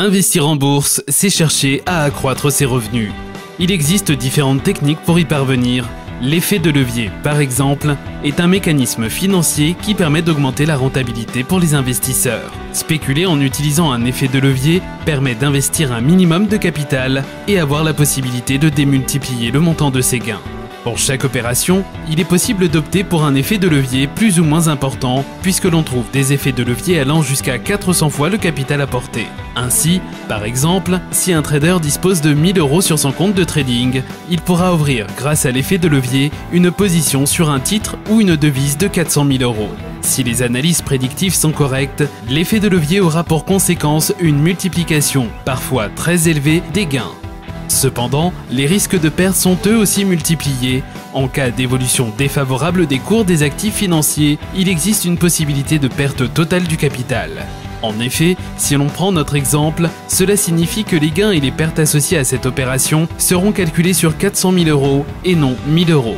Investir en bourse, c'est chercher à accroître ses revenus. Il existe différentes techniques pour y parvenir. L'effet de levier, par exemple, est un mécanisme financier qui permet d'augmenter la rentabilité pour les investisseurs. Spéculer en utilisant un effet de levier permet d'investir un minimum de capital et avoir la possibilité de démultiplier le montant de ses gains. Pour chaque opération, il est possible d'opter pour un effet de levier plus ou moins important puisque l'on trouve des effets de levier allant jusqu'à 400 fois le capital apporté. Ainsi, par exemple, si un trader dispose de 1000 € sur son compte de trading, il pourra ouvrir, grâce à l'effet de levier, une position sur un titre ou une devise de 400 000 €. Si les analyses prédictives sont correctes, l'effet de levier aura pour conséquence une multiplication, parfois très élevée, des gains. Cependant, les risques de perte sont eux aussi multipliés. En cas d'évolution défavorable des cours des actifs financiers, il existe une possibilité de perte totale du capital. En effet, si l'on prend notre exemple, cela signifie que les gains et les pertes associées à cette opération seront calculés sur 400 000 € et non 1000 €.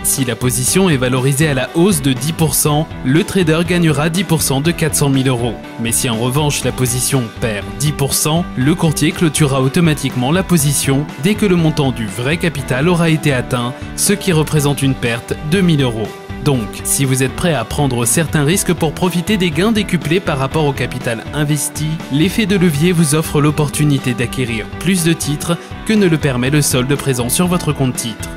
Si la position est valorisée à la hausse de 10%, le trader gagnera 10% de 400 000 €. Mais si en revanche la position perd 10%, le courtier clôturera automatiquement la position dès que le montant du vrai capital aura été atteint, ce qui représente une perte de 1000 €. Donc, si vous êtes prêt à prendre certains risques pour profiter des gains décuplés par rapport au capital investi, l'effet de levier vous offre l'opportunité d'acquérir plus de titres que ne le permet le solde présent sur votre compte titre.